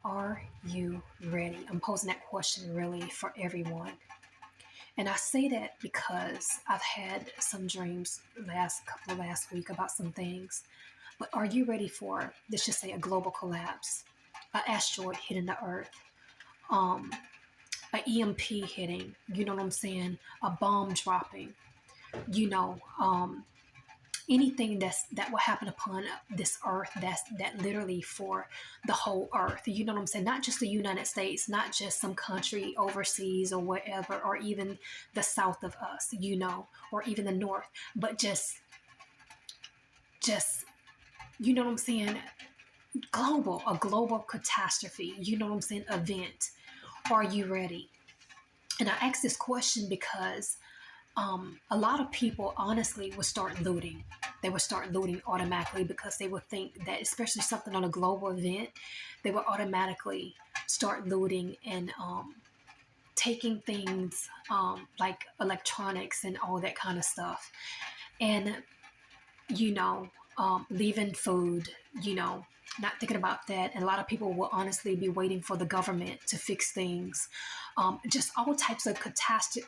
Are you ready? I'm posing that question really for everyone. And I say that because I've had some dreams last week about some things. But are you ready for, let's just say, a global collapse, an asteroid hitting the Earth, um, an EMP hitting, you know what I'm saying, a bomb dropping, you know, anything that will happen upon this earth that literally for the whole earth, you know what I'm saying, not just the United States, not just some country overseas or whatever, or even the south of us, or even the north, but just you know what I'm saying, a global catastrophe, you know what I'm saying, event. Are you ready? And I ask this question because a lot of people honestly would start looting. They would start looting automatically because they would think that, especially something on a global event, they would automatically start looting and taking things like electronics and all that kind of stuff. And, you know, leaving food, not thinking about that. And a lot of people will honestly be waiting for the government to fix things. Just all types of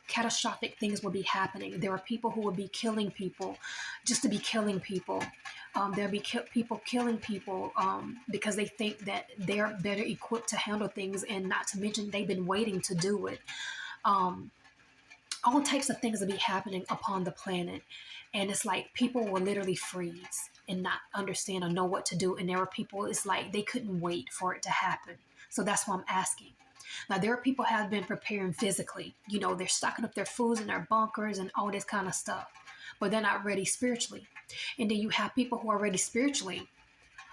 catastrophic things will be happening. There are people who will be killing people just to be killing people. There'll be people killing people because they think that they're better equipped to handle things, and not to mention they've been waiting to do it. Um, all types of things will be happening upon the planet. And it's like people will literally freeze and not understand or know what to do. And there are people, it's like they couldn't wait for it to happen. So that's why I'm asking. Now, there are people who have been preparing physically. They're stocking up their foods in their bunkers and all this kind of stuff, but they're not ready spiritually. And then you have people who are ready spiritually,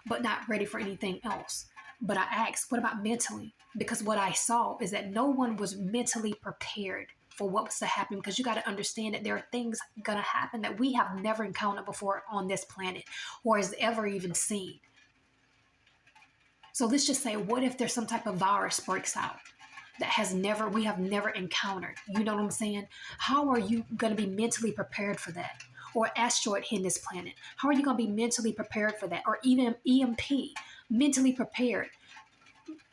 but not ready for anything else. But I asked, what about mentally? Because what I saw is that no one was mentally prepared for what was to happen, because you got to understand that there are things going to happen that we have never encountered before on this planet or has ever even seen. So let's just say, what if there's some type of virus breaks out that we have never encountered? You know what I'm saying? How are you going to be mentally prepared for that? Or asteroid hitting this planet? How are you going to be mentally prepared for that? Or even EMP, mentally prepared?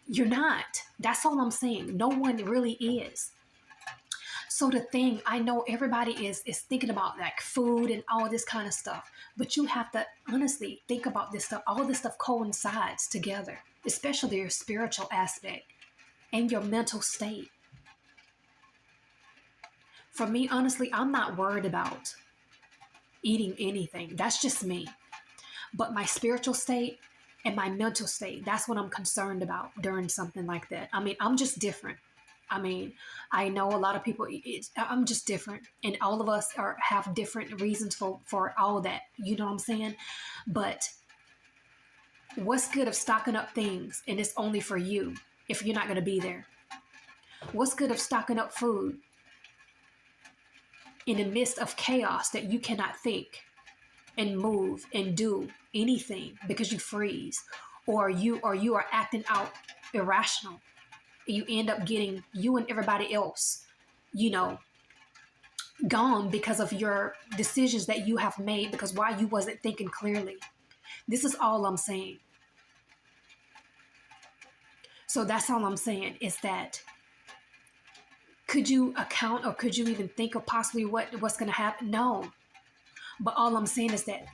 You're not. That's all I'm saying. No one really is. So the thing, I know everybody is thinking about like food and all this kind of stuff, but you have to honestly think about this stuff. All this stuff coincides together, especially your spiritual aspect and your mental state. For me, honestly, I'm not worried about eating anything. That's just me. But my spiritual state and my mental state, that's what I'm concerned about during something like that. I mean, I'm just different. I know a lot of people, I'm just different, and all of us have different reasons for all that. You know what I'm saying? But what's good of stocking up things and it's only for you if you're not going to be there? What's good of stocking up food in the midst of chaos that you cannot think and move and do anything because you freeze, or you are acting out irrational? You end up getting you and everybody else, gone because of your decisions that you have made, because why you wasn't thinking clearly. This is all I'm saying. So that's all I'm saying, is that could you account, or could you even think of possibly what's going to happen? No. But all I'm saying is that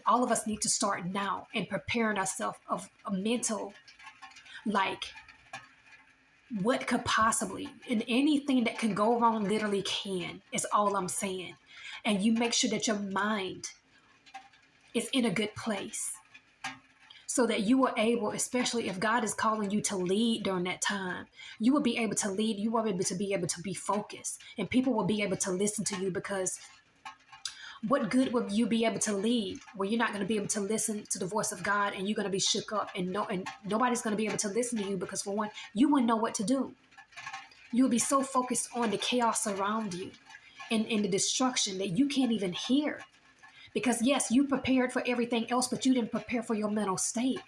all of us need to start now and preparing ourselves of a mental, like, what could possibly, and anything that can go wrong literally can, is all I'm saying. And you make sure that your mind is in a good place so that you are able, especially if God is calling you to lead during that time, you will be able to lead. You will be able to be focused, and people will be able to listen to you, because what good will you be able to lead where you're not going to be able to listen to the voice of God, and you're going to be shook up, and nobody's going to be able to listen to you, because for one, you wouldn't know what to do. You will be so focused on the chaos around you and the destruction that you can't even hear. Because yes, you prepared for everything else, but you didn't prepare for your mental state.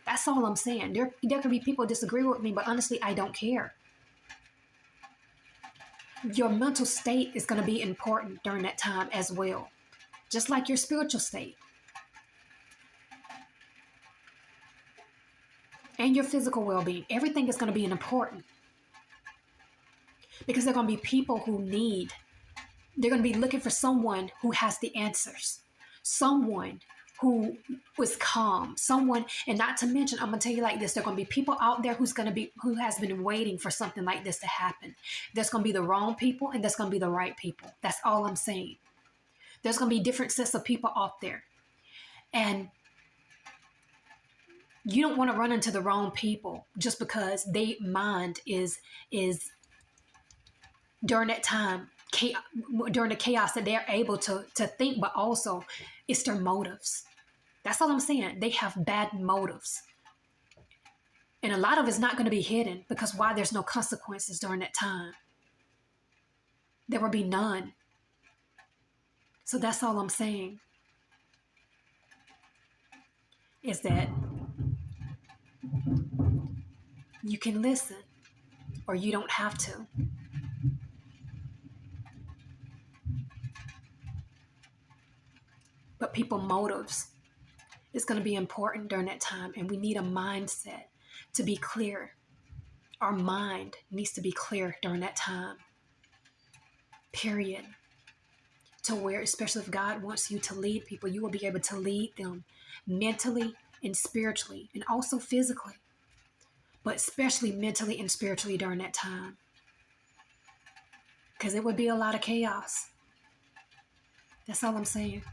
That's all I'm saying. There can be people who disagree with me, but honestly, I don't care. Your mental state is going to be important during that time as well, just like your spiritual state. and your physical well-being. Everything is going to be important because there are going to be people who need, they're going to be looking for someone who has the answers, someone who was calm, someone, and not to mention, I'm going to tell you like this, there are going to be people out there who has been waiting for something like this to happen. There's going to be the wrong people and there's going to be the right people. That's all I'm saying. There's going to be different sets of people out there. And you don't want to run into the wrong people just because their mind is during that time, during the chaos, that they're able to think, but also it's their motives. That's all I'm saying. They have bad motives. And a lot of it's not going to be hidden because why? There's no consequences during that time. There will be none. So that's all I'm saying, is that you can listen or you don't have to. But people motives is going to be important during that time, and we need a mindset to be clear. Our mind needs to be clear during that time, period. To where, especially if God wants you to lead people, you will be able to lead them mentally and spiritually, and also physically, but especially mentally and spiritually during that time, because it would be a lot of chaos. That's all I'm saying.